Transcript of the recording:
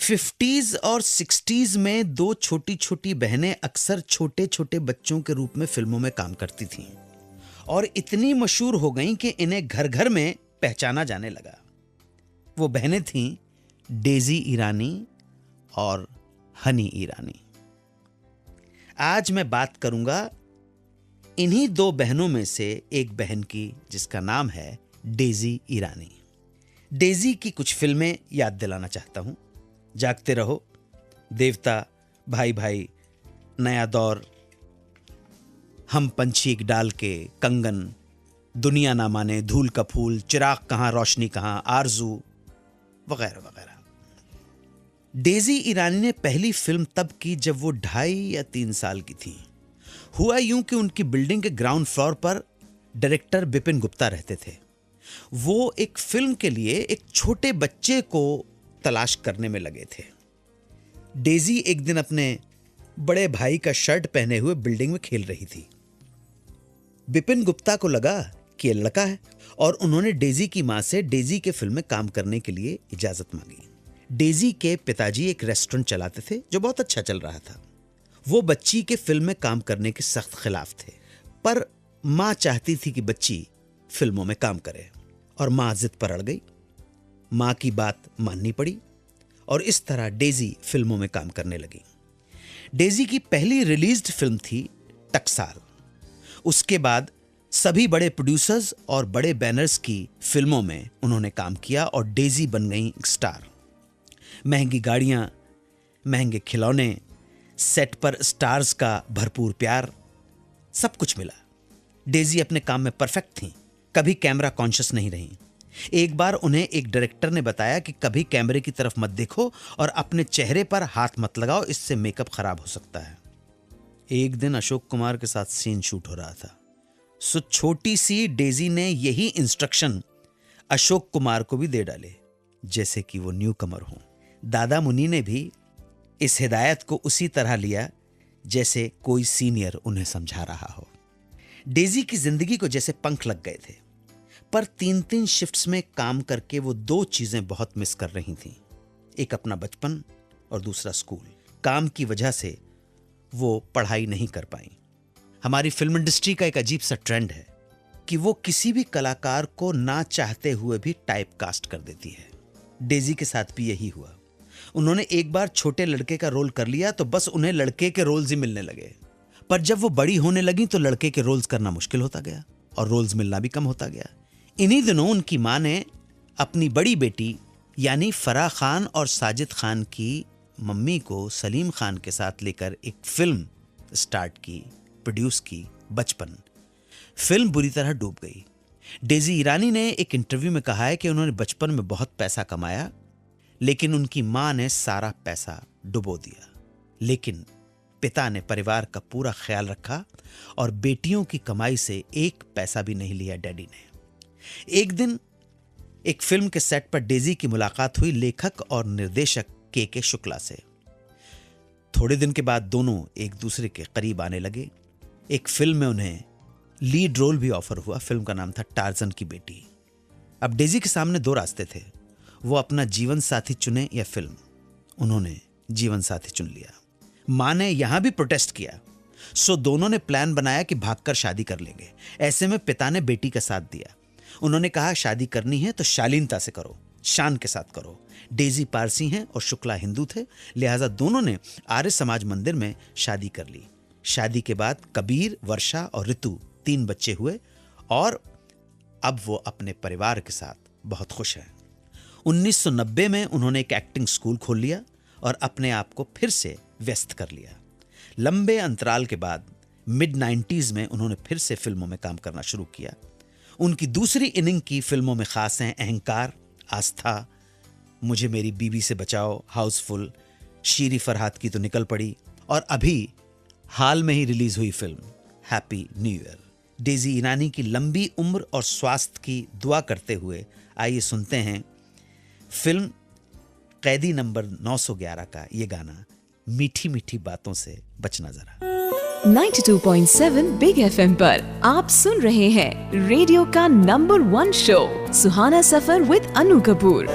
50s और 60s में दो छोटी छोटी बहनें अक्सर छोटे छोटे बच्चों के रूप में फिल्मों में काम करती थीं और इतनी मशहूर हो गईं कि इन्हें घर घर में पहचाना जाने लगा। वो बहनें थीं डेजी ईरानी और हनी ईरानी। आज मैं बात करूंगा इन्हीं दो बहनों में से एक बहन की, जिसका नाम है डेजी ईरानी। डेजी की कुछ फिल्में याद दिलाना चाहता हूं। जागते रहो, देवता, भाई भाई, नया दौर, हम पंछी एक डाल के, कंगन, दुनिया ना माने, धूल का फूल, चिराग कहां रोशनी कहां, आरजू वगैरह वगैरह। डेजी ईरानी ने पहली फिल्म तब की जब वो 2.5 या 3 साल की थी। हुआ यूं कि उनकी बिल्डिंग के ग्राउंड फ्लोर पर डायरेक्टर बिपिन गुप्ता रहते थे। वो एक फिल्म के लिए एक छोटे बच्चे को तलाश करने में लगे थे। डेजी एक दिन अपने बड़े भाई का शर्ट पहने हुए बिल्डिंग में खेल रही थी। बिपिन गुप्ता को लगा कि यह लड़का है और उन्होंने डेजी की मां से डेजी के फिल्म में काम करने के लिए इजाजत मांगी। डेजी के पिताजी एक रेस्टोरेंट चलाते थे जो बहुत अच्छा चल रहा था। वो बच्ची के फिल्म में काम करने के सख्त खिलाफ थे, पर मां चाहती थी कि बच्ची फिल्मों में काम करे और मां जिद पर अड़ गई। मां की बात माननी पड़ी और इस तरह डेजी फिल्मों में काम करने लगी। डेजी की पहली रिलीज्ड फिल्म थी टकसाल। उसके बाद सभी बड़े प्रोड्यूसर्स और बड़े बैनर्स की फिल्मों में उन्होंने काम किया और डेजी बन गई स्टार। महंगी गाड़ियां, महंगे खिलौने, सेट पर स्टार्स का भरपूर प्यार, सब कुछ मिला। डेजी अपने काम में परफेक्ट थीं, कभी कैमरा कॉन्शियस नहीं रहीं। एक बार उन्हें एक डायरेक्टर ने बताया कि कभी कैमरे की तरफ मत देखो और अपने चेहरे पर हाथ मत लगाओ, इससे मेकअप खराब हो सकता है। एक दिन अशोक कुमार के साथ सीन शूट हो रहा था, सो छोटी सी डेजी ने यही इंस्ट्रक्शन अशोक कुमार को भी दे डाले, जैसे कि वो न्यू कमर हों। दादा मुनि ने भी इस हिदायत को उसी तरह लिया जैसे कोई सीनियर उन्हें समझा रहा हो। डेजी की जिंदगी को जैसे पंख लग गए थे, पर 3-3 शिफ्ट्स में काम करके वो 2 चीजें बहुत मिस कर रही थीं। एक अपना बचपन और दूसरा स्कूल। काम की वजह से वो पढ़ाई नहीं कर पाई। हमारी फिल्म इंडस्ट्री का एक अजीब सा ट्रेंड है कि वो किसी भी कलाकार को ना चाहते हुए भी टाइप कास्ट कर देती है। डेजी के साथ भी यही हुआ। उन्होंने एक बार छोटे लड़के का रोल कर लिया तो बस उन्हें लड़के के रोल्स ही मिलने लगे, पर जब वो बड़ी होने लगी तो लड़के के रोल्स करना मुश्किल होता गया और रोल्स मिलना भी कम होता गया। इन्हीं दिनों उनकी मां ने अपनी बड़ी बेटी यानी फराह खान और साजिद खान की मम्मी को सलीम खान के साथ लेकर एक फिल्म स्टार्ट की, प्रोड्यूस की, बचपन। फिल्म बुरी तरह डूब गई। डेजी ईरानी ने एक इंटरव्यू में कहा है कि उन्होंने बचपन में बहुत पैसा कमाया, लेकिन उनकी मां ने सारा पैसा डुबो दिया। लेकिन पिता ने परिवार का पूरा ख्याल रखा और बेटियों की कमाई से एक पैसा भी नहीं लिया डैडी ने। एक दिन एक फिल्म के सेट पर डेजी की मुलाकात हुई लेखक और निर्देशक के शुक्ला से। थोड़े दिन के बाद दोनों एक दूसरे के करीब आने लगे। एक फिल्म में उन्हें लीड रोल भी ऑफर हुआ। फिल्म का नाम था टार्जन की बेटी। अब डेजी के सामने 2 रास्ते थे, वो अपना जीवन साथी चुने या फिल्म। उन्होंने जीवन साथी चुन लिया। मां ने यहां भी प्रोटेस्ट किया, सो दोनों ने प्लान बनाया कि भागकर शादी कर लेंगे। ऐसे में पिता ने बेटी का साथ दिया। उन्होंने कहा शादी करनी है तो शालीनता से करो, शान के साथ करो। डेजी पारसी हैं और शुक्ला हिंदू थे, लिहाजा दोनों ने आर्य समाज मंदिर में शादी कर ली। शादी के बाद कबीर, वर्षा और ऋतु 3 बच्चे हुए और अब वो अपने परिवार के साथ बहुत खुश हैं। 1990 में उन्होंने एक एक्टिंग स्कूल खोल लिया और अपने आप को फिर से व्यस्त कर लिया। लंबे अंतराल के बाद मिड 90s में उन्होंने फिर से फिल्मों में काम करना शुरू किया। उनकी दूसरी इनिंग की फिल्मों में खास हैं अहंकार, आस्था, मुझे मेरी बीवी से बचाओ, हाउसफुल, शीरी फरहाद की तो निकल पड़ी और अभी हाल में ही रिलीज हुई film Happy New Year. Daisy Irani की लंबी उम्र और स्वास्थ्य की दुआ करते हुए आइए सुनते हैं फिल्म कैदी नंबर 911 का ये गाना, मीठी मीठी बातों से बचना जरा। 92.7 बिग FM पर आप सुन रहे हैं रेडियो का number 1 show Suhana suffer with Anu Kapoor.